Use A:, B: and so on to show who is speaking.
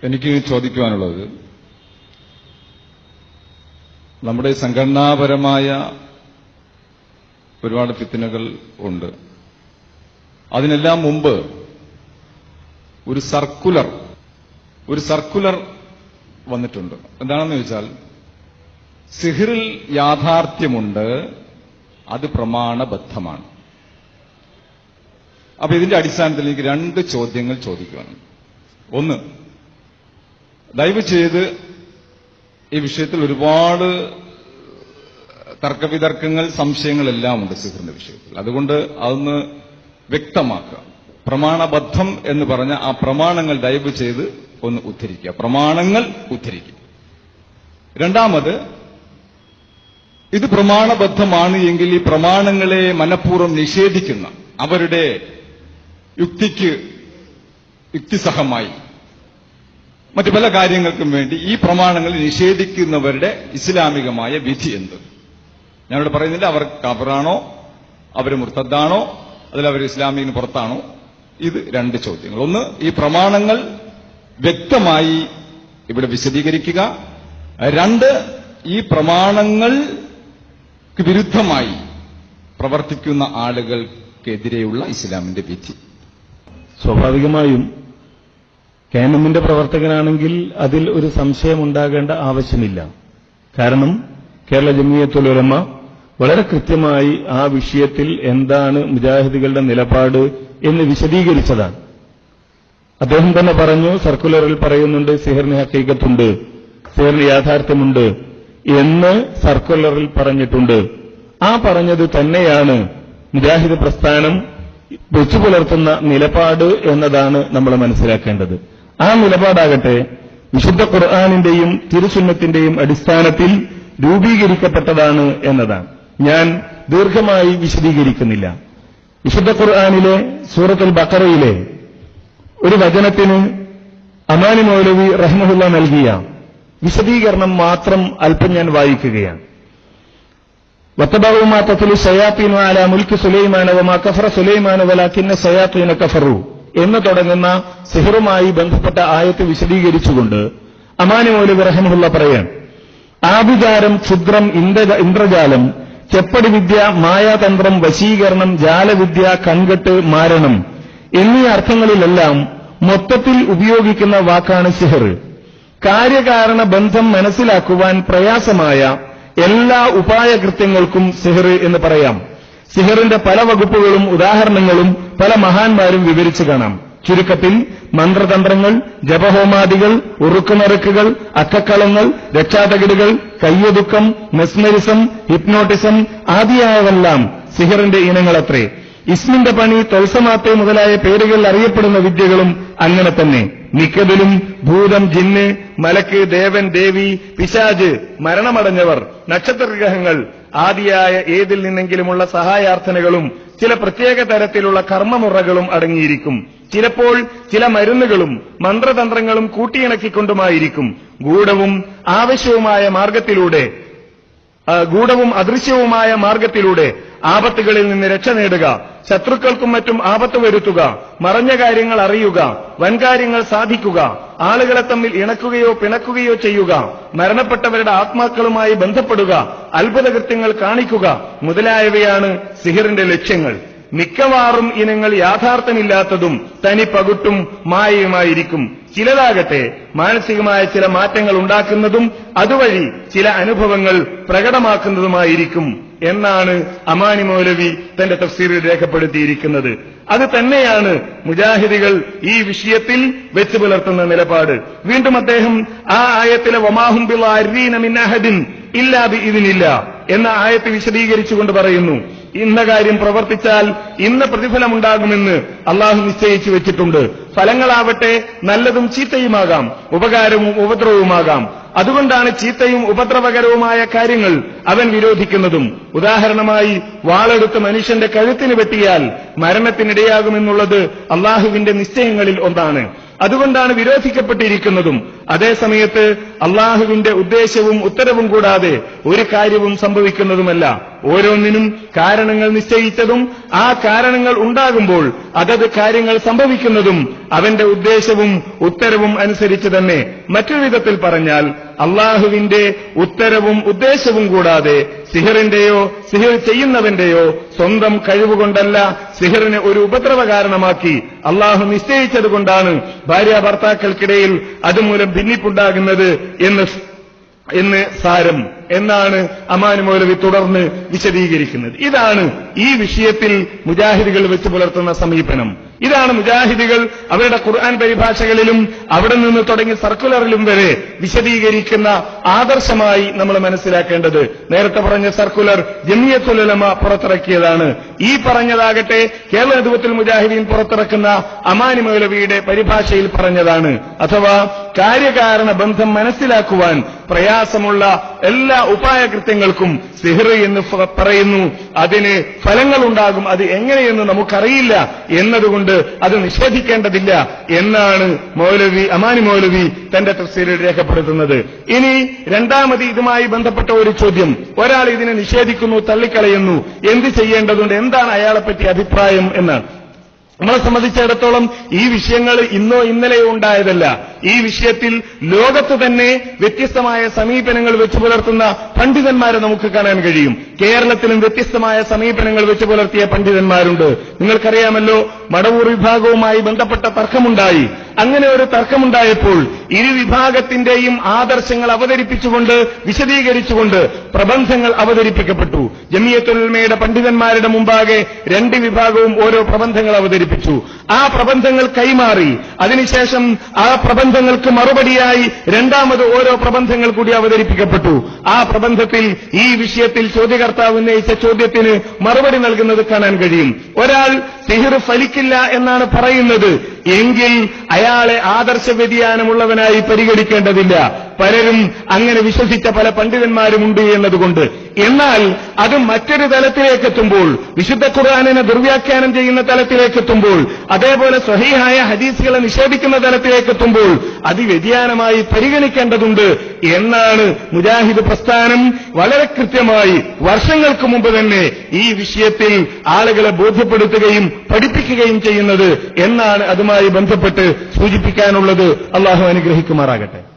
A: എനിക്ക് ചോദിക്കുവാനുള്ളത്, നമ്മുടെ സംഘടനാപരമായ ഒരുപാട് ഫിത്നകൾ ഉണ്ട്. അതിനെല്ലാം മുമ്പ് ഒരു സർക്കുലർ വന്നിട്ടുണ്ട്. എന്താണെന്ന് ചോദിച്ചാൽ, സിഹ്റിൽ യാഥാർത്ഥ്യമുണ്ട്, അത് പ്രമാണബദ്ധമാണ്. അപ്പൊ ഇതിന്റെ അടിസ്ഥാനത്തിൽ എനിക്ക് 2 ചോദ്യങ്ങൾ ചോദിക്കുകയാണ്. ഒന്ന്, ദയവ് ചെയ്ത് ഈ വിഷയത്തിൽ ഒരുപാട് തർക്കവിതർക്കങ്ങൾ, സംശയങ്ങളെല്ലാം ഉണ്ട് സിഹ്റിന്റെ വിഷയത്തിൽ. അതുകൊണ്ട് അതൊന്ന് വ്യക്തമാക്കുക. പ്രമാണബദ്ധം എന്ന് പറഞ്ഞ ആ പ്രമാണങ്ങൾ ദയവ് ചെയ്ത് ഒന്ന് ഉദ്ധരിക്കുക. പ്രമാണങ്ങൾ ഉദ്ധരിക്കുക. രണ്ടാമത്, ഇത് പ്രമാണബദ്ധമാണ് എങ്കിൽ ഈ പ്രമാണങ്ങളെ മനഃപൂർവ്വം നിഷേധിക്കുന്ന, അവരുടെ യുക്തിസഹമായി മറ്റു പല കാര്യങ്ങൾക്കും വേണ്ടി ഈ പ്രമാണങ്ങൾ നിഷേധിക്കുന്നവരുടെ ഇസ്ലാമികമായ വിധി എന്ത്? ഞാനിവിടെ പറയുന്നില്ല അവർ കാഫിറാണോ, അവർ മുർത്തദ്ദാണോ, അതിൽ അവർ ഇസ്ലാമിന് പുറത്താണോ. ഇത് 2 ചോദ്യങ്ങൾ. ഒന്ന്, ഈ പ്രമാണങ്ങൾ വ്യക്തമായി ഇവിടെ വിശദീകരിക്കുക. 2, ഈ പ്രമാണങ്ങൾക്ക് വിരുദ്ധമായി പ്രവർത്തിക്കുന്ന ആളുകൾക്കെതിരെയുള്ള ഇസ്ലാമിന്റെ വിധി.
B: സ്വാഭാവികമായും KNM പ്രവർത്തകനാണെങ്കിൽ അതിൽ ഒരു സംശയമുണ്ടാകേണ്ട ആവശ്യമില്ല. കാരണം കേരള ജംഇയ്യത്തുൽ ഉലമ വളരെ കൃത്യമായി ആ വിഷയത്തിൽ എന്താണ് മുജാഹിദുകളുടെ നിലപാട് എന്ന് വിശദീകരിച്ചതാണ്. അദ്ദേഹം തന്നെ പറഞ്ഞു, സർക്കുലറിൽ പറയുന്നുണ്ട് സിഹറിന് ഹഖീഖത്തുണ്ട്, സിഹറിന് യാഥാർത്ഥ്യമുണ്ട് എന്ന് സർക്കുലറിൽ പറഞ്ഞിട്ടുണ്ട്. ആ പറഞ്ഞത് തന്നെയാണ് മുജാഹിദ് പ്രസ്ഥാനം വെച്ചു പുലർത്തുന്ന നിലപാട് എന്നതാണ് നമ്മൾ മനസ്സിലാക്കേണ്ടത്. ആ നിലപാടാകട്ടെ വിശുദ്ധ ഖുർആനിന്റെയും തിരുസുന്നത്തിന്റെയും അടിസ്ഥാനത്തിൽ രൂപീകരിക്കപ്പെട്ടതാണ് എന്നതാണ്. ഞാൻ ദീർഘമായി വിശദീകരിക്കുന്നില്ല. വിശുദ്ധ ഖുർആനിലെ സൂറത്തുൽ ബഖറയിലെ ഒരു വചനത്തിന് അമാനി മൗലവി റഹിമഹുല്ല നൽകിയ വിശദീകരണം മാത്രം അല്പം ഞാൻ വായിക്കുകയാണ്. വത്തബഉ മാ തത്ലു ശയാത്തീനു അലാ മുൽക്കി സുലൈമാന വമാ കഫറ സുലൈമാന വലാകിന്ന ശയാത്തീന കഫറു എന്ന് തുടങ്ങുന്ന സിഹറുമായി ബന്ധപ്പെട്ട ആയത്ത് വിശദീകരിച്ചുകൊണ്ട് അമാനി മൗലവി റഹിമഹുല്ല പറയാൻ, ആഭിചാരം, ക്ഷുദ്രം, ഇന്ദ്രജാലം, ചെപ്പടി വിദ്യ, മായാതന്ത്രം, വശീകരണം, ജാലവിദ്യ, കൺകെട്ട്, മാരണം എന്നീ അർത്ഥങ്ങളിലെല്ലാം മൊത്തത്തിൽ ഉപയോഗിക്കുന്ന വാക്കാണ് സിഹർ. കാര്യകാരണ ബന്ധം മനസ്സിലാക്കുവാൻ പ്രയാസമായ എല്ലാ ഉപായകൃത്യങ്ങൾക്കും സിഹർ എന്ന് പറയാം. സിഹറിന്റെ പല വകുപ്പുകളും ഉദാഹരണങ്ങളും പല മഹാന്മാരും വിവരിച്ചു കാണാം. ചുരുക്കത്തിൽ മന്ത്രതന്ത്രങ്ങൾ, ജപഹോമാദികൾ, ഉറുക്കുനറുക്കുകൾ, അക്കക്കളങ്ങൾ, രക്ഷാതകിടുകൾ, കയ്യൊതുക്കം, മെസ്മരിസം, ഹിപ്നോട്ടിസം ആദിയായവെല്ലാം സിഹറിന്റെ ഇനങ്ങളത്രേ. ഇസ്മിന്റെ പണി, തൊൽസമാത്തെ മുതലായ പേരുകളിൽ അറിയപ്പെടുന്ന വിദ്യകളും അങ്ങനെ തന്നെ. മിക്കതിലും ഭൂതം, ജിന്ന്, മലക്ക്, ദേവൻ, ദേവി, പിശാജ്, മരണമടഞ്ഞവർ, നക്ഷത്രഗ്രഹങ്ങൾ ആദിയായ ഏതിൽ നിന്നെങ്കിലുമുള്ള സഹായാർത്ഥനകളും ചില പ്രത്യേക തരത്തിലുള്ള കർമ്മമുറകളും അടങ്ങിയിരിക്കും. ചിലപ്പോൾ ചില മരുന്നുകളും മന്ത്രതന്ത്രങ്ങളും കൂട്ടിയിണക്കിക്കൊണ്ടുമായിരിക്കും. ഗൂഢവും അദൃശ്യവുമായ മാർഗത്തിലൂടെ ആപത്തുകളിൽ നിന്ന് രക്ഷ നേടുക, ശത്രുക്കൾക്കും മറ്റും ആപത്ത് വരുത്തുക, മറഞ്ഞ കാര്യങ്ങൾ അറിയുക, വൻകാര്യങ്ങൾ സാധിക്കുക, ആളുകളെ തമ്മിൽ ഇണക്കുകയോ പിണക്കുകയോ ചെയ്യുക, മരണപ്പെട്ടവരുടെ ആത്മാക്കളുമായി ബന്ധപ്പെടുക, അത്ഭുതകൃത്യങ്ങൾ കാണിക്കുക മുതലായവയാണ് സിഹിറിന്റെ ലക്ഷ്യങ്ങൾ. മിക്കവാറും ഇനങ്ങൾ യാഥാർത്ഥ്യമില്ലാത്തതും തനിപ്പകുട്ടും മായയുമായിരിക്കും. ചിലതാകട്ടെ മാനസികമായ ചില മാറ്റങ്ങൾ ഉണ്ടാക്കുന്നതും അതുവഴി ചില അനുഭവങ്ങൾ പ്രകടമാക്കുന്നതുമായിരിക്കും എന്നാണ് അമാനി മൗലവി തന്റെ തഫ്സീറിൽ രേഖപ്പെടുത്തിയിരിക്കുന്നത്. അത് തന്നെയാണ് മുജാഹിദികൾ ഈ വിഷയത്തിൽ വെച്ചു പുലർത്തുന്ന നിലപാട്. വീണ്ടും അദ്ദേഹം ആ ആയത്തിലെ വമാഹും ബിളാരീന മിൻ അഹദിൻ ഇല്ലാ ബിഇദ്നില്ലാ എന്ന ആയത്ത് വിശദീകരിച്ചുകൊണ്ട് പറയുന്നു, ഇന്ന കാര്യം പ്രവർത്തിച്ചാൽ ഇന്ന പ്രതിഫലമുണ്ടാകുമെന്ന് അള്ളാഹു നിശ്ചയിച്ചു വെച്ചിട്ടുണ്ട്. ഫലങ്ങളാവട്ടെ നല്ലതും ചീത്തയുമാകാം, ഉപകാരവും ഉപദ്രവവുമാകാം. അതുകൊണ്ടാണ് ചീത്തയും ഉപദ്രവകരവുമായ കാര്യങ്ങൾ അവൻ വിരോധിക്കുന്നതും. ഉദാഹരണമായി, വാളെടുത്ത് മനുഷ്യന്റെ കഴുത്തിന് വെട്ടിയാൽ മരണത്തിനിടയാകുമെന്നുള്ളത് അള്ളാഹുവിന്റെ നിശ്ചയങ്ങളിൽ ഒന്നാണ്. അതുകൊണ്ടാണ് വിരോധിക്കപ്പെട്ടിരിക്കുന്നതും. അതേസമയത്ത് അള്ളാഹുവിന്റെ ഉദ്ദേശവും ഉത്തരവും കൂടാതെ ഒരു കാര്യവും സംഭവിക്കുന്നതുമല്ല. ഓരോന്നിനും കാരണങ്ങൾ നിശ്ചയിച്ചതും ആ കാരണങ്ങൾ ഉണ്ടാകുമ്പോൾ അതത് കാര്യങ്ങൾ സംഭവിക്കുന്നതും അവന്റെ ഉദ്ദേശവും ഉത്തരവും അനുസരിച്ച് തന്നെ. മറ്റൊരു വിധത്തിൽ പറഞ്ഞാൽ അള്ളാഹുവിന്റെ ഉത്തരവും ഉദ്ദേശവും കൂടാതെ സിഹിറിന്റെയോ സിഹിർ ചെയ്യുന്നവന്റെയോ സ്വന്തം കഴിവുകൊണ്ടല്ല സിഹിറിനെ ഒരു ഉപദ്രവ കാരണമാക്കി അള്ളാഹു നിശ്ചയിച്ചതുകൊണ്ടാണ് ഭാര്യ ഭർത്താക്കൾക്കിടയിൽ അതുമൂലം ഭിന്നിപ്പുണ്ടാകുന്നത് എന്ന് സാരം എന്നാണ് അമാനി മൗലവി തുടർന്ന് വിശദീകരിക്കുന്നത്. ഇതാണ് ഈ വിഷയത്തിൽ മുജാഹിദുകൾ വെച്ച് പുലർത്തുന്ന സമീപനം. ഇതാണ് മുജാഹിദുകൾ അവരുടെ ഖുർആൻ പരിഭാഷകളിലും അവിടെ നിന്ന് തുടങ്ങി സർക്കുലറിലും വരെ വിശദീകരിക്കുന്ന ആദർശമായി നമ്മൾ മനസ്സിലാക്കേണ്ടത്. നേരത്തെ പറഞ്ഞ സർക്കുലർ ജമിയത്തുൽ ഉലമ പുറത്തിറക്കിയതാണ്. ഈ പറഞ്ഞതാകട്ടെ കേരള നേതൃത്വത്തിൽ മുജാഹിദീൻ പുറത്തിറക്കുന്ന അമാനി മൗലവിയുടെ പരിഭാഷയിൽ പറഞ്ഞതാണ്. അഥവാ കാര്യകാരണ ബന്ധം മനസ്സിലാക്കുവാൻ പ്രയാസമുള്ള എല്ലാ ഉപായകൃത്യങ്ങൾക്കും സിഹിർ എന്ന് പറയുന്നു. അതിന് ഫലങ്ങളുണ്ടാകും, അത് എങ്ങനെയെന്ന് നമുക്കറിയില്ല എന്നതുകൊണ്ട് അത് നിഷേധിക്കേണ്ടതില്ല എന്നാണ് അമാനി മൗലവി തന്റെ തഫ്സീറിൽ രേഖപ്പെടുത്തുന്നത്. ഇനി രണ്ടാമത് ഇതുമായി ബന്ധപ്പെട്ട ഒരു ചോദ്യം. ഒരാൾ ഇതിനെ നിഷേധിക്കുന്നു, തള്ളിക്കളയുന്നു, എന്ത് ചെയ്യേണ്ടതുണ്ട്, എന്താണ് അയാളെപ്പറ്റി അഭിപ്രായം എന്നാണ്. നമ്മളെ സംബന്ധിച്ചിടത്തോളം ഈ വിഷയങ്ങൾ ഇന്നോ ഇന്നലെയോ ഉണ്ടായതല്ല. ഈ വിഷയത്തിൽ ലോകത്ത് തന്നെ വ്യത്യസ്തമായ സമീപനങ്ങൾ വെച്ചു പുലർത്തുന്ന പണ്ഡിതന്മാരെ നമുക്ക് കാണാൻ കഴിയും. കേരളത്തിലും വ്യത്യസ്തമായ സമീപനങ്ങൾ വെച്ചു പുലർത്തിയ പണ്ഡിതന്മാരുണ്ട്. നിങ്ങൾക്കറിയാമല്ലോ, മടവൂർ വിഭാഗവുമായി ബന്ധപ്പെട്ട തർക്കമുണ്ടായി. അങ്ങനെ ഒരു തർക്കമുണ്ടായപ്പോൾ ഇരു വിഭാഗത്തിന്റെയും ആദർശങ്ങൾ അവതരിപ്പിച്ചുകൊണ്ട് വിശദീകരിച്ചുകൊണ്ട് പ്രബന്ധങ്ങൾ അവതരിപ്പിക്കപ്പെട്ടു. ജമിയത്തുൽ ഉലമയുടെ പണ്ഡിതന്മാരുടെ മുമ്പാകെ രണ്ട് വിഭാഗവും ഓരോ പ്രബന്ധങ്ങൾ അവതരിപ്പിച്ചു. ആ പ്രബന്ധങ്ങൾ കൈമാറി. അതിനുശേഷം ആ പ്രബന്ധങ്ങൾക്ക് മറുപടിയായി രണ്ടാമത് ഓരോ പ്രബന്ധങ്ങൾ കൂടി അവതരിപ്പിക്കപ്പെട്ടു. ആ പ്രബന്ധത്തിൽ ഈ വിഷയത്തിൽ ചോദ്യകർത്താവ് ഉന്നയിച്ച ചോദ്യത്തിന് മറുപടി നൽകുന്നത് കാണാൻ കഴിയും. ഒരാൾ സിഹിർ ഫലിക്കില്ല എന്നാണ് പറയുന്നത് എങ്കിൽ അയാളെ ആദർശ വ്യതിയാനമുള്ളവനായി പരിഗണിക്കേണ്ടതില്ല. പലരും അങ്ങനെ വിശ്വസിച്ച പല പണ്ഡിതന്മാരുമുണ്ട് എന്നതുകൊണ്ട്. എന്നാൽ അത് മറ്റൊരു തലത്തിലേക്കെത്തുമ്പോൾ, വിശുദ്ധ ഖുർആനിനെ ദുർവ്യാഖ്യാനം ചെയ്യുന്ന തലത്തിലേക്കെത്തുമ്പോൾ, അതേപോലെ സ്വഹീഹായ ഹദീസുകളെ നിഷേധിക്കുന്ന തലത്തിലേക്കെത്തുമ്പോൾ അത് വ്യതിയാനമായി പരിഗണിക്കേണ്ടതുണ്ട് എന്നാണ് മുജാഹിദ് പ്രസ്ഥാനം വളരെ കൃത്യമായി വർഷങ്ങൾക്ക് മുമ്പ് തന്നെ ഈ വിഷയത്തിൽ ആളുകളെ ബോധ്യപ്പെടുത്തുകയും പഠിപ്പിക്കുകയും ചെയ്യുന്നത് എന്നാണ് അതുമായി ബന്ധപ്പെട്ട് സൂചിപ്പിക്കാനുള്ളത്. അള്ളാഹു അനുഗ്രഹിക്കുമാറാകട്ടെ.